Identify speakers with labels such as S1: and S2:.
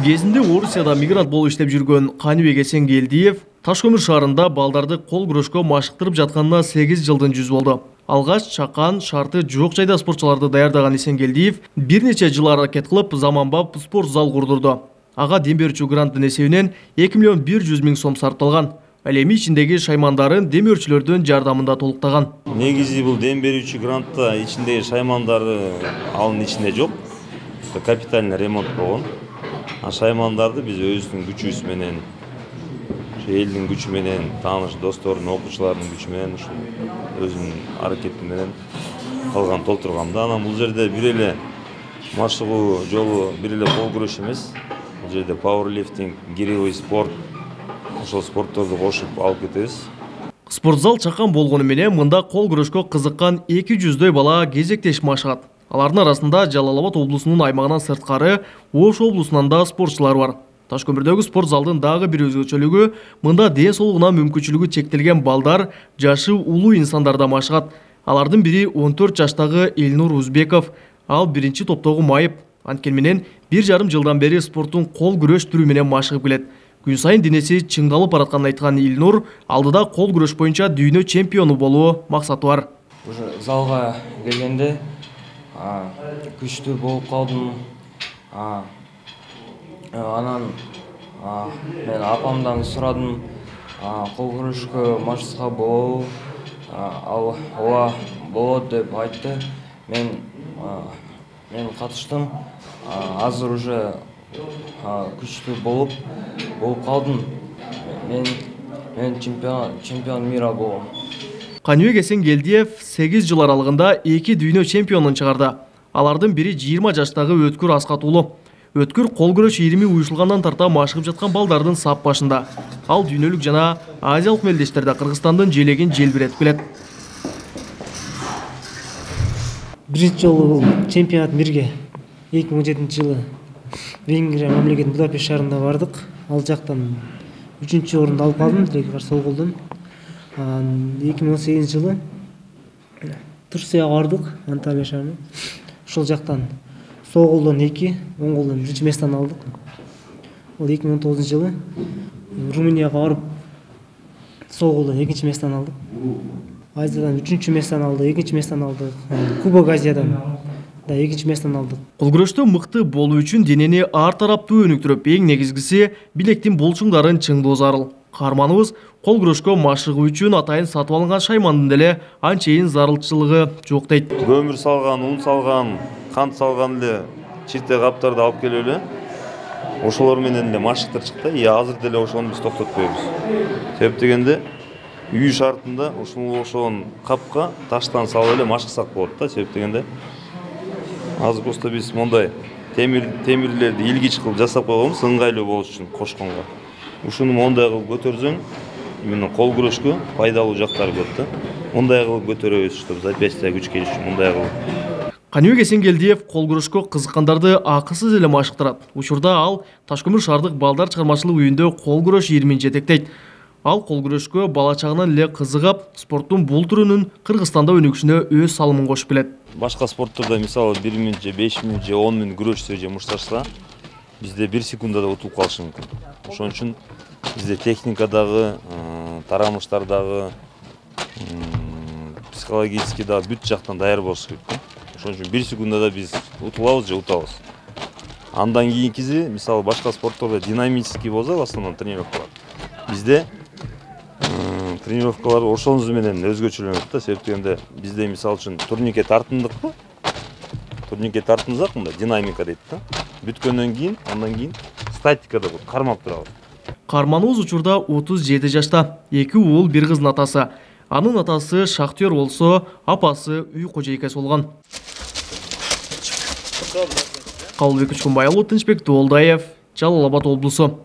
S1: Кезінде Орусияда мигрант болуп иштеп жүргөн Каныбек Эсенгелдиев Ташкөмүр шаарында балдарды кол күрөшкө машыктырып жатканына 8 жылдын жүзү болду. Алгач чакан, шарты жок жайда спортчуларды даярдаган Эсенгелдиев бир нече жыл аракет кылып заманбап спорт зал курдурду. Ага дем берүүчү гранттын эсебинен 2.100.000 сом сарпталган. Ал эми ичиндеги шаймандарын дем берүүчүлөрдүн жардамында толуктаган.
S2: Негизи бул дем берүүчү грантта ичиндеги шаймандары анын ичинде жок. Капитальный ремонт болгон. Шаймандарды биз өзүбүздүн күчүбүз менен, элдин күчү менен, тааныш достордун, окуучулардын күчү менен, өзүмдүн аракетим менен калган толтургам да. Анан бул жерде бир эле машыгуу жолу, бир эле кол күрөш эмес. Бул жерде пауэрлифтинг, гиревый спорт, ошол спортторду кошуп алып кетебиз.
S1: Спортзал чакан болгону менен мында кол күрөшкө кызыккан 200дөй бала кезектешип машыгат. Алардын арасында Жалал Абад облусунун аймагынан сырткары Ош облусунан да спортчулар бар. Ташкөмүрдөгү спорт залдын дагы бир өзгөчөлүгү мында ден соолугуна мүмкүнчүлүгү чектелген балдар, жашы улуу инсандар да машыгат. Алардын бири 14 жаштагы Элнур Узбеков, ал биринчи топтогу майып. Анткени менен 1,5 жылдан бери спорттун кол күрөш түрү менен машыгып келет. Күн сайын денеси чыңдалып баратканын айткан Элнур алдыда кол күрөш боюнча дүйнө чемпиону болуу максаты бар.
S3: Уже залга келгенде күчтүү болуп калдым. Анан мен апамдан сурадым, кол күрөшкө машыкса болобу? Ал ооба болот деп айтты. Мен катыштым. Азыр уже күчтүү болуп калдым. Мен чемпион мира болом.
S1: Каныбек Эсенгелдиев 8 жыл аралыгында 2 дүйнө чемпионун чыгарды. Алардын бири 20 жаштагы Өткүр Аскат уулу. Өткүр кол күрөш ирими уюшулгандан тарта машыгып жаткан балдардын сап башында. Ал дүйнөлүк жана азиялык мелдештерде Кыргызстандын желегин желбиретип келет.
S4: Биринчи жолу чемпионат мирге 2017 жылы Венгрия мамлекетинин Будапешт шаарында бардык. Ал жактан 3-чү орунду алып калдым, тилеки бар сол колдон. 2018 жылы Турцияга бардык, Анталия шаарына. Ошол жактан сол колдон 2, оң колдон 1-чи месттен алдык. Ол 2019 жылы Румынияга барып сол колдон 2-чи месттен алдык. Азиядан 3-чү месттен алдык, 2-чи месттен алдык. Кубок Азиядан да 2-чи месттен алдык.
S1: Кол күрөштө мыкты болуу үчүн денени ар тараптуу өнүктүрүп, эң негизгиси билектин булчуңдарын чыңдоо зарыл. Каарманыбыз кол күрөшкө машыгуу үчүн атайын сатып алынган шаймандын деле анчейин зарылчылыгы жок дейт.
S2: Көмүр салган, ун салган, кант салган эле чирте каптарды алып келип эле ошолор менен эле машыктыр чыкты. Азыр деле ошону биз токтотпойбуз. Себеп дегенде үй шартында ошол капка таштан салып эле машыксак болот да. Себеп дегенде азыр просто биз мондай темирлерди илгич кылып жасап койгонбуз, ыңгайлуу болуш үчүн кошконго. Ушуну мондай кылып көтөрсөң, именно кол күрөшкө пайдалуу жактары көп да. Мондай кылып көтөрөбүз, чтобы запястье күч келиш үчүн мондай кылып.
S1: Каныбек Эсенгелдиев кол күрөшкө кызыккандарды акысыз эле машыктырат. Учурда ал Ташкөмүр шаардык балдар чыгармачылык үйүндө кол күрөш иримин жетектейт. Ал кол күрөшкө бала чагынан эле кызыгып, спорттун бул түрүнүн Кыргызстанда өнүгүшүнө өз салымын кошуп келет.
S2: Башка спорттордо мисалы 1 минут же 5 минут же 10 минут күрөшсө же мушташса, бизде 1 секундада утуп калышы мүмкүн. Ошон үчүн бизде техникадагы, тарамыштардагы, психологически да бүт жактан даяр болуш керек. Ошон үчүн 1 секундада биз утулабыз же утабыз. Андан кийинкиси, мисалы башка спорттордо динамический болсо, в основном тренировкалар. Бизде тренировкалар ошонусу менен өзгөчөлөнөт да. Себеп дегенде бизде мисалы үчүн турникке тартындыкпы? Турникке тартынсак мында динамика дейт да. Бүткөндөн кийин, андан кийин статикада кармап турабыз.
S1: Каарманыбыз учурда 37 жашта, 2 уул, 1 кыздын атасы. Анын атасы шахтер болсо, апасы үй кожойкасы болгон. Калыбек Учкунбайұлы, Тынчбек Тоолдаев, Жалал Абад облусу.